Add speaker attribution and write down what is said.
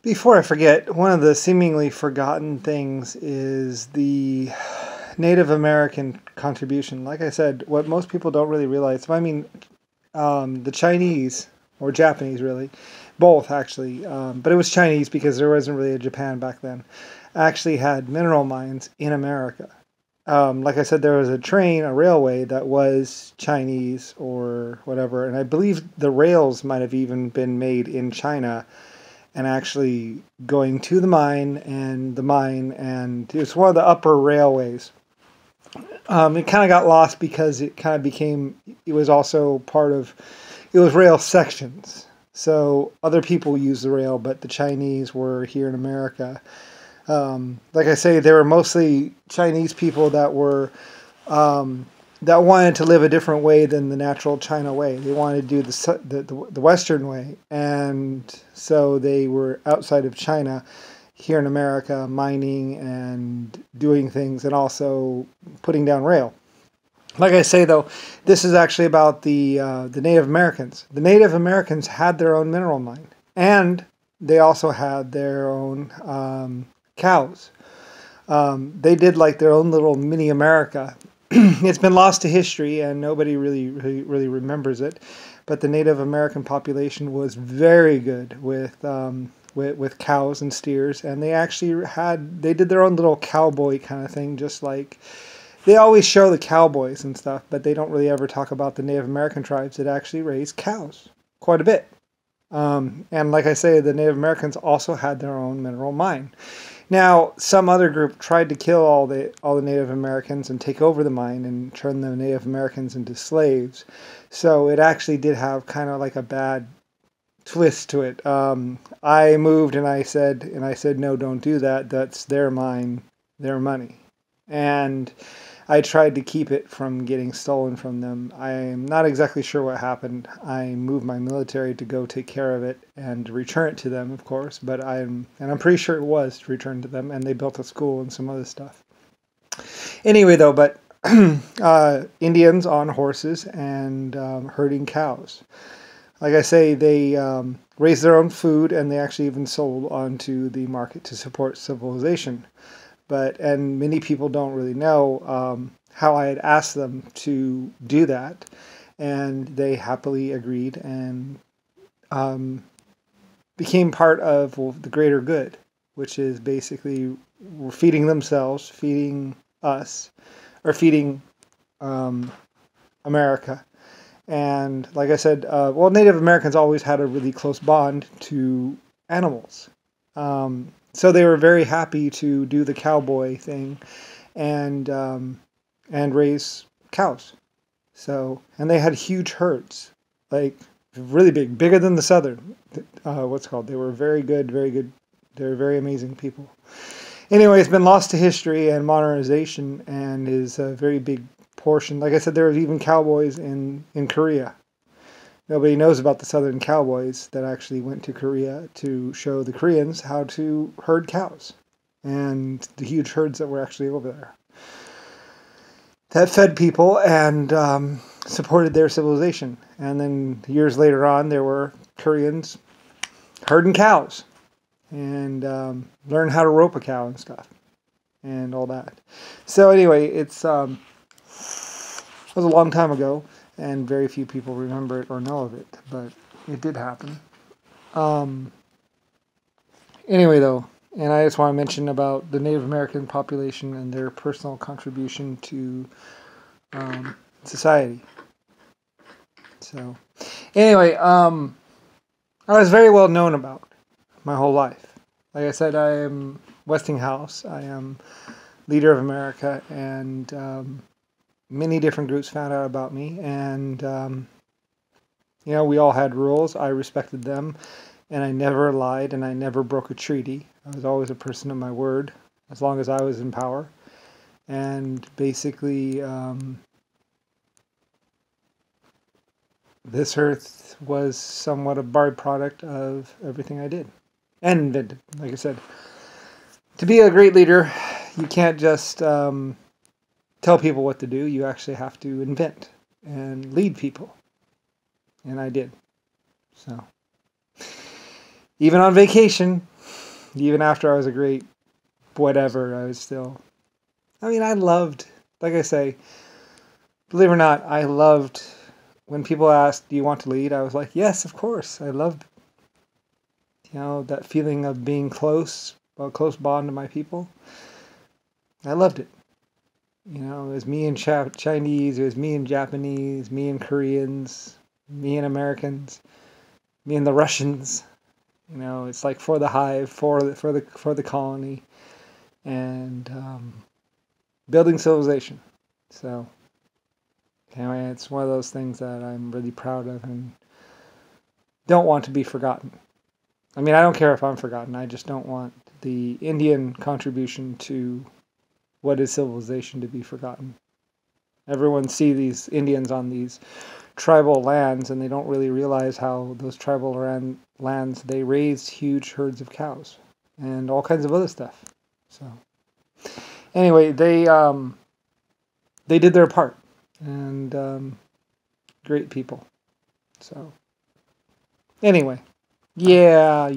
Speaker 1: Before I forget, one of the seemingly forgotten things is the Native American contribution. Like I said, what most people don't really realize, the Chinese, or Japanese really, both actually, but it was Chinese because there wasn't really a Japan back then, actually had mineral mines in America. Like I said, there was a railway that was Chinese or whatever, and I believe the rails might have even been made in China and actually going to and it's one of the upper railways. It kind of got lost because it was also it was rail sections. So other people used the rail, but the Chinese were here in America. Like I say, there were mostly Chinese people that wanted to live a different way than the natural China way. They wanted to do the Western way, and so they were outside of China, here in America, mining and doing things, and also putting down rail. Like I say, though, this is actually about the Native Americans. The Native Americans had their own mineral mine, and they also had their own cows. They did like their own little mini America. It's been lost to history, and nobody really remembers it. But the Native American population was very good with cows and steers, and they did their own little cowboy kind of thing, just like they always show the cowboys and stuff, but they don't really ever talk about the Native American tribes that actually raised cows quite a bit. And like I say, the Native Americans also had their own mineral mine. Now, some other group tried to kill all the Native Americans and take over the mine and turn the Native Americans into slaves. So it actually did have kind of like a bad twist to it. I moved and I said, no, don't do that. That's their mine, their money. And I tried to keep it from getting stolen from them. I'm not exactly sure what happened. I moved my military to go take care of it and return it to them, of course. But I'm pretty sure it was returned to them, and they built a school and some other stuff. Anyway, though, but Indians on horses and herding cows. Like I say, they raised their own food, and they actually even sold onto the market to support civilization. And many people don't really know how I had asked them to do that, and they happily agreed and became part of the greater good, which is basically feeding themselves, feeding us, or feeding America. And like I said, Native Americans always had a really close bond to animals. So they were very happy to do the cowboy thing and raise cows. And they had huge herds, like really big, bigger than the Southern. They were very good, very good. They were very amazing people. Anyway, it's been lost to history and modernization, and is a very big portion. Like I said, there was even cowboys in Korea. Nobody knows about the Southern cowboys that actually went to Korea to show the Koreans how to herd cows, and the huge herds that were actually over there that fed people and supported their civilization. And then years later on, there were Koreans herding cows and learned how to rope a cow and stuff and all that. So anyway, it was a long time ago, and very few people remember it or know of it, but it did happen. Anyway, though, and I just want to mention about the Native American population and their personal contribution to society. So, anyway, I was very well known about my whole life. Like I said, I am Westinghouse. I am leader of America, and many different groups found out about me, and we all had rules. I respected them, and I never lied, and I never broke a treaty. I was always a person of my word, as long as I was in power. And basically, this earth was somewhat a byproduct of everything I did and invented. Like I said, to be a great leader, you can't just tell people what to do. You actually have to invent and lead people. And I did. So, even on vacation, Even after I was a great whatever, I was still... I mean, I loved, like I say, believe it or not, I loved when people asked, do you want to lead? I was like, yes, of course. I loved, that feeling of being close, a close bond to my people. I loved it. It was me and Chinese, it was me and Japanese, me and Koreans, me and Americans, me and the Russians. It's like for the hive, for the colony, and building civilization. So anyway, it's one of those things that I'm really proud of and don't want to be forgotten. I mean, I don't care if I'm forgotten. I just don't want the Indian contribution to what is civilization to be forgotten. Everyone see these Indians on these tribal lands, and they don't really realize how those tribal lands, they raised huge herds of cows and all kinds of other stuff. So anyway, they did their part, and great people. So anyway, yeah,